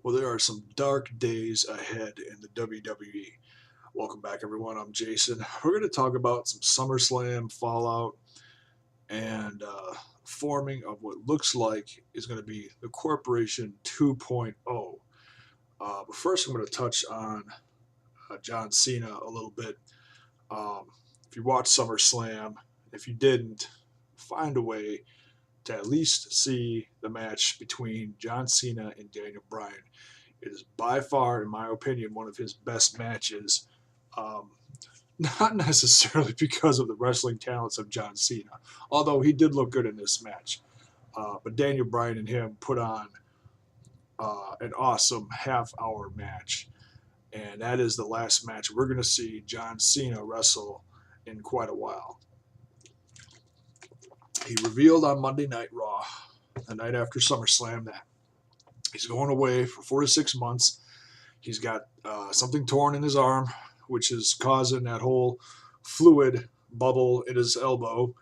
Well, there are some dark days ahead in the WWE. Welcome back, everyone. I'm Jason. We're going to talk about some SummerSlam fallout and forming of what looks like is going to be the Corporation 2.0. But first, I'm going to touch on John Cena a little bit. Um, if you watched SummerSlam, if you didn't, find a way to at least see the match between John Cena and Daniel Bryan. It is by far, in my opinion, one of his best matches. Um, not necessarily because of the wrestling talents of John Cena, although he did look good in this match. But Daniel Bryan and him put on an awesome half-hour match, and that is the last match we're going to see John Cena wrestle in quite a while. He revealed on Monday Night Raw, the night after SummerSlam, that he's going away for 4 to 6 months. He's got something torn in his arm, which is causing that whole fluid bubble in his elbow,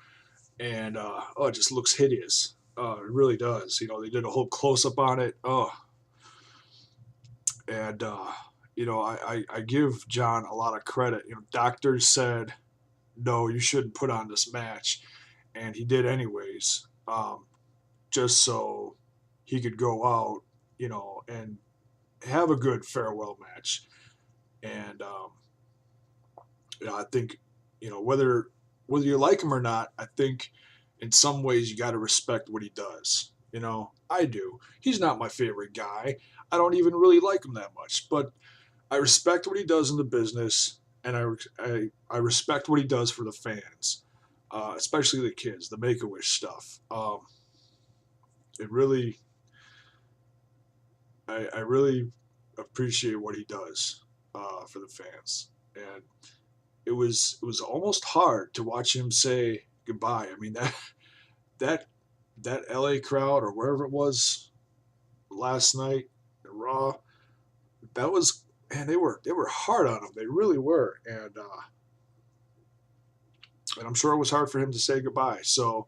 and it just looks hideous. It really does. You know, they did a whole close up on it. And I give John a lot of credit. You know, doctors said no, you shouldn't put on this match, and he did anyways, just so he could go out, and have a good farewell match. And I think, whether you like him or not, I think in some ways you got to respect what he does. I do. He's not my favorite guy. I don't even really like him that much, but I respect what he does in the business, and I respect what he does for the fans, especially the kids, the Make-A-Wish stuff. It really, I really appreciate what he does for the fans, and it was almost hard to watch him say goodbye. I mean that that LA crowd or wherever it was last night at Raw, that was, man, they were hard on him. They really were, and I'm sure it was hard for him to say goodbye. So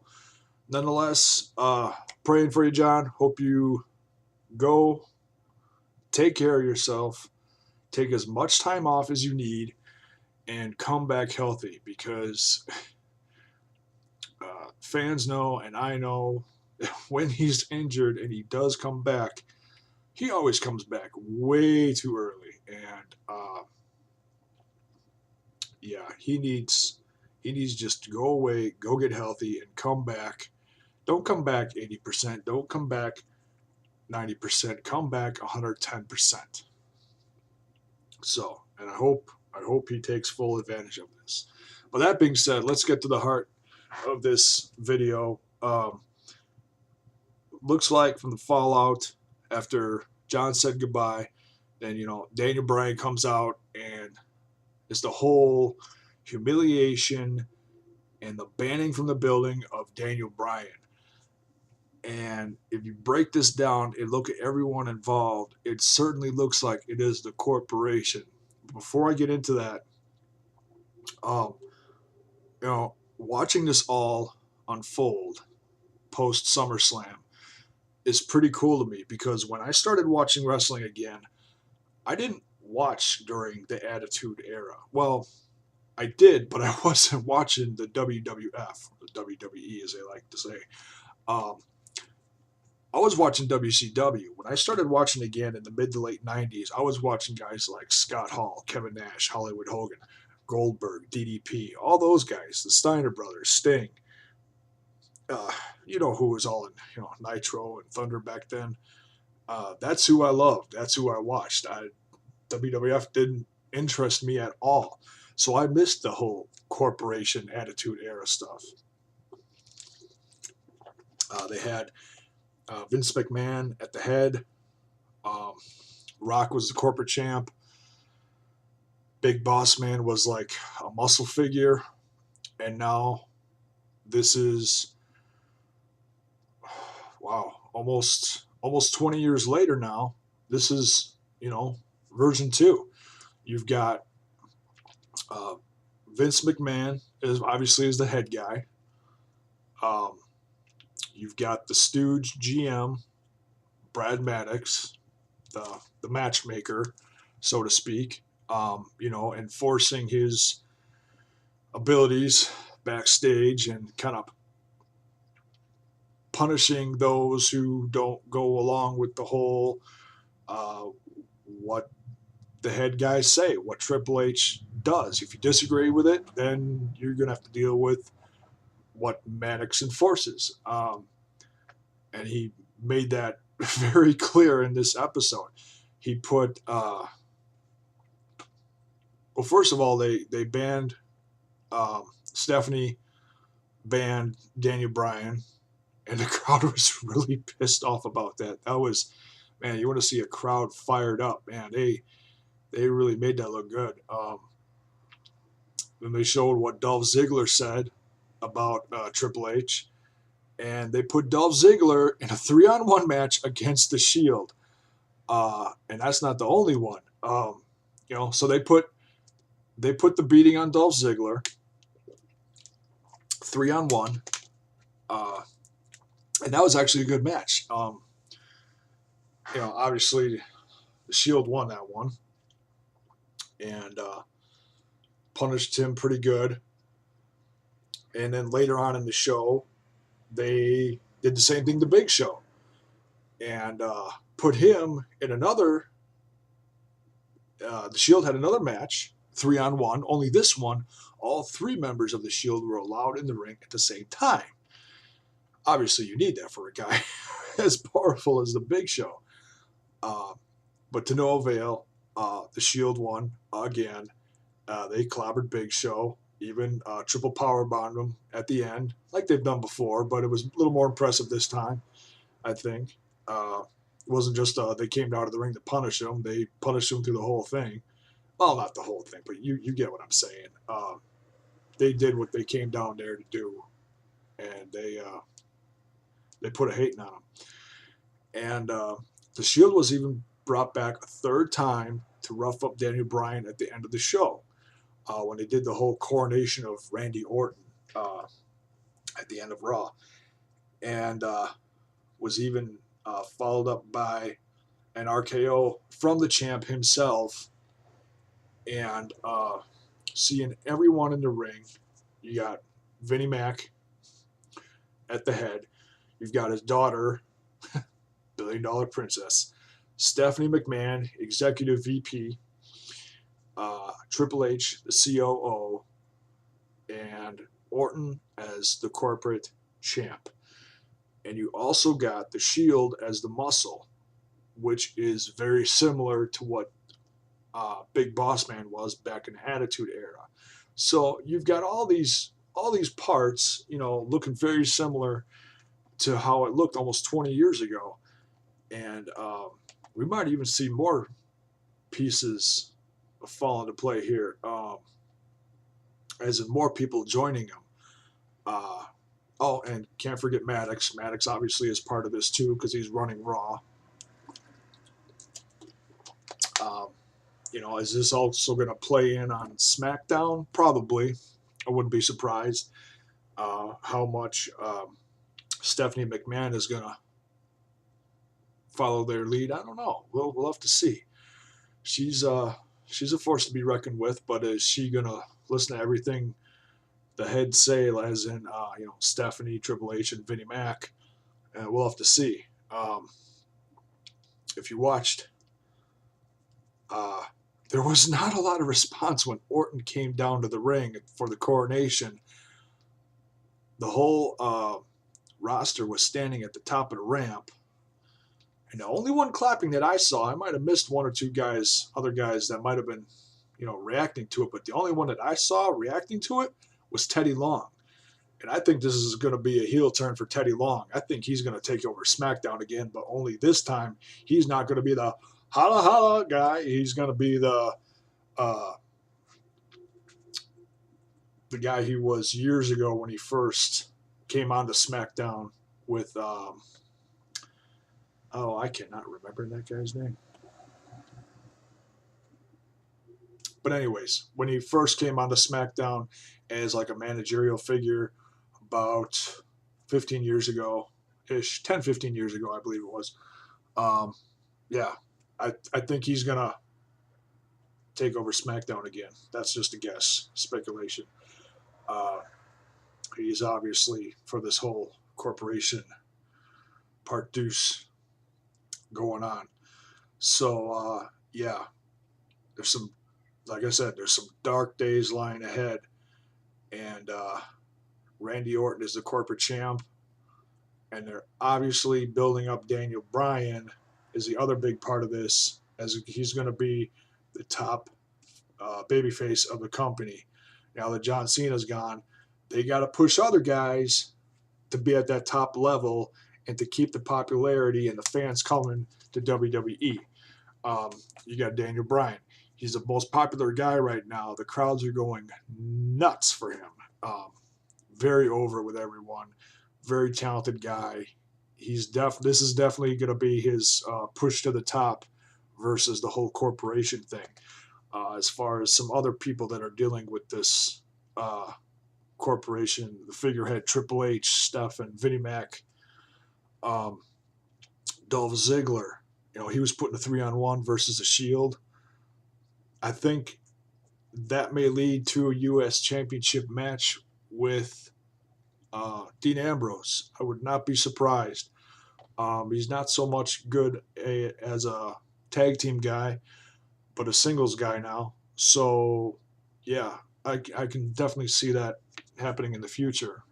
nonetheless, praying for you, John. Hope you go take care of yourself, take as much time off as you need, and come back healthy, because fans know and I know when he's injured and he does come back, he always comes back way too early. And yeah, he needs just to go away, go get healthy, and come back. Don't come back 80%. Don't come back 90%. Come back 110%. So, and I hope he takes full advantage of this. But that being said, let's get to the heart of this video. Looks like from the fallout after John said goodbye, then Daniel Bryan comes out, and it's the whole humiliation and the banning from the building of Daniel Bryan. And if you break this down and look at everyone involved, it certainly looks like it is the corporation. Before I get into that, um, watching this all unfold post SummerSlam is pretty cool to me, because when I started watching wrestling again, I didn't watch during the Attitude Era. Well, I did, but I wasn't watching the WWF, the WWE as they like to say. Um, I was watching WCW. When I started watching again in the mid to late 90s, I was watching guys like Scott Hall, Kevin Nash, Hollywood Hogan, Goldberg, DDP, all those guys, the Steiner brothers, Sting. Who was all in Nitro and Thunder back then. That's who I loved. That's who I watched. WWF didn't interest me at all, so I missed the whole corporation Attitude Era stuff. They had Vince McMahon at the head. Rock was the corporate champ. Big Boss Man was like a muscle figure, and now this is, wow, almost 20 years later now. This is, version 2. You've got Vince McMahon is the head guy. You've got the Stooge GM, Brad Maddox, the matchmaker, so to speak. Enforcing his abilities backstage and kind of punishing those who don't go along with the whole what the head guys say, what Triple H does. If you disagree with it, then you're going to have to deal with what Maddox enforces. And he made that very clear in this episode. He put, well, first of all, they banned Stephanie, banned Daniel Bryan, and the crowd was really pissed off about that. That was, man, you want to see a crowd fired up, man. They really made that look good. Then they showed what Dolph Ziggler said about Triple H, and they put Dolph Ziggler in a 3-on-1 match against the Shield, and that's not the only one. So they put the beating on Dolph Ziggler, 3-on-1, and that was actually a good match. Obviously, the Shield won that one, and punished him pretty good. And then later on in the show, they did the same thing to Big Show and put him in another. The Shield had another match, 3-on-1. Only this one, all 3 members of the Shield were allowed in the ring at the same time. Obviously, you need that for a guy as powerful as the Big Show. But to no avail, the Shield won again. They clobbered Big Show, even triple powerbombed him at the end, like they've done before, but it was a little more impressive this time, I think. It wasn't just they came out of the ring to punish him. They punished him through the whole thing. Well, not the whole thing, but you get what I'm saying. They did what they came down there to do, and they put a hating on him. And the Shield was even brought back a 3rd time to rough up Daniel Bryan at the end of the show when they did the whole coronation of Randy Orton at the end of Raw. And was even followed up by an RKO from the champ himself. And seeing everyone in the ring, you got Vinnie Mac at the head. You've got his daughter, $1 billion princess, Stephanie McMahon, executive VP, Triple H, the COO, and Orton as the corporate champ. And you also got the Shield as the muscle, which is very similar to what Big Boss Man was back in the Attitude Era. So you've got all these parts, looking very similar to how it looked almost 20 years ago. And we might even see more pieces fall into play here, as in more people joining them. And can't forget Maddox. Maddox obviously is part of this too because he's running Raw. Is this also going to play in on SmackDown? Probably. I wouldn't be surprised. How much Stephanie McMahon is going to follow their lead, I don't know. We'll have to see. She's a force to be reckoned with, but is she going to listen to everything the heads say, as in Stephanie, Triple H, and Vinnie Mac? We'll have to see. If you watched, there was not a lot of response when Orton came down to the ring for the coronation. The whole roster was standing at the top of the ramp. And the only one clapping that I saw, I might have missed 1 or 2 other guys that might have been, reacting to it. But the only one that I saw reacting to it was Teddy Long. And I think this is going to be a heel turn for Teddy Long. I think he's going to take over SmackDown again, but only this time he's not going to be the holla holla guy. He's going to be the guy he was years ago when he first came onto SmackDown with I cannot remember that guy's name. But anyways, when he first came onto SmackDown as like a managerial figure about 10, 15 years ago, I believe it was. Yeah. I think he's gonna take over SmackDown again. That's just a guess, speculation. Uh, he's obviously for this whole corporation part deuce going on. So yeah, there's some, like I said, there's some dark days lying ahead, and Randy Orton is the corporate champ, and they're obviously building up Daniel Bryan is the other big part of this, as he's going to be the top babyface of the company. Now that John Cena's gone, they got to push other guys to be at that top level and to keep the popularity and the fans coming to WWE. You got Daniel Bryan. He's the most popular guy right now. The crowds are going nuts for him. Very over with everyone. Very talented guy. This is definitely going to be his push to the top versus the whole corporation thing. As far as some other people that are dealing with this corporation, the figurehead Triple H, Steph, and Vinnie Mac, Dolph Ziggler. He was putting a 3-on-1 versus the Shield. I think that may lead to a U.S. Championship match with Dean Ambrose. I would not be surprised. He's not so much good as a tag team guy, but a singles guy now. So, yeah, I can definitely see that happening in the future.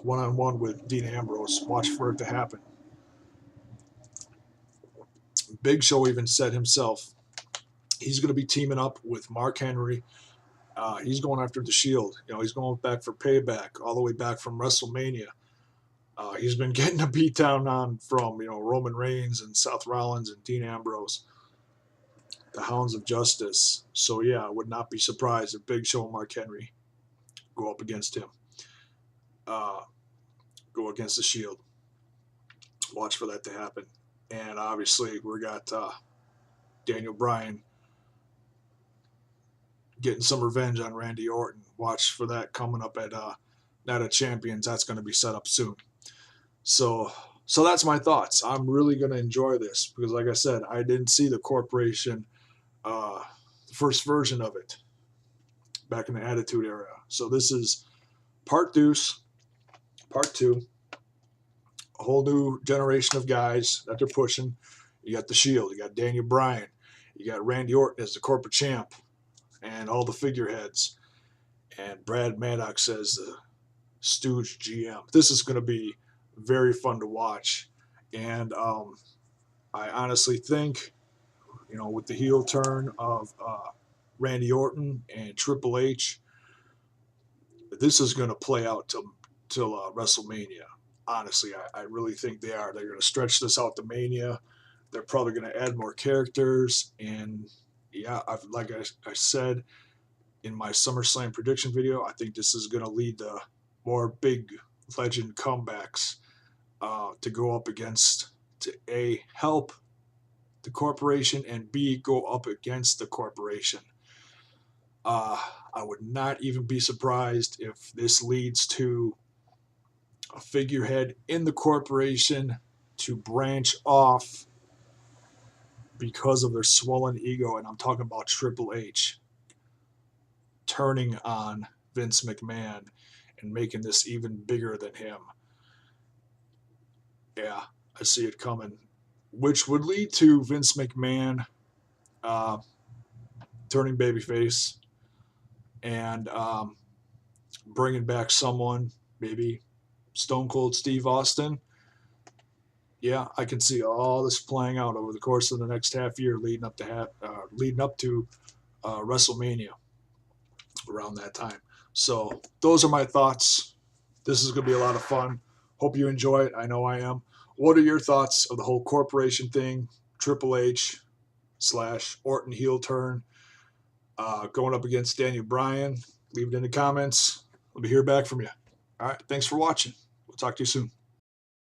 One-on-one with Dean Ambrose. Watch for it to happen. Big Show even said himself he's going to be teaming up with Mark Henry. He's going after the Shield. He's going back for payback, all the way back from WrestleMania. He's been getting a beatdown on from Roman Reigns and Seth Rollins and Dean Ambrose, the Hounds of Justice. So yeah, I would not be surprised if Big Show and Mark Henry go up against him. Go against the Shield. Watch for that to happen. And obviously we got Daniel Bryan getting some revenge on Randy Orton. Watch for that coming up at Night of Champions. That's going to be set up soon. So that's my thoughts. I'm really going to enjoy this because, like I said, I didn't see the corporation, the first version of it back in the Attitude Era. So this is part deuce, part two, a whole new generation of guys that they're pushing. You got the Shield, you got Daniel Bryan, you got Randy Orton as the corporate champ, and all the figureheads, and Brad Maddox as the Stooge GM. This is going to be very fun to watch, and I honestly think, with the heel turn of Randy Orton and Triple H, this is going to play out till WrestleMania. Honestly, I really think they are. They're going to stretch this out to Mania. They're probably going to add more characters, and yeah, like I said in my SummerSlam prediction video, I think this is going to lead to more big legend comebacks to go up against, to A, help the corporation, and B, go up against the corporation. I would not even be surprised if this leads to a figurehead in the corporation to branch off because of their swollen ego, and I'm talking about Triple H turning on Vince McMahon and making this even bigger than him. Yeah, I see it coming, which would lead to Vince McMahon turning babyface and bringing back someone, maybe Stone Cold Steve Austin. Yeah, I can see all this playing out over the course of the next half year, leading up to WrestleMania around that time. So those are my thoughts. This is going to be a lot of fun. Hope you enjoy it. I know I am. What are your thoughts of the whole corporation thing? Triple H / Orton heel turn, going up against Daniel Bryan? Leave it in the comments. Let me hear back from you. All right. Thanks for watching. We'll talk to you soon.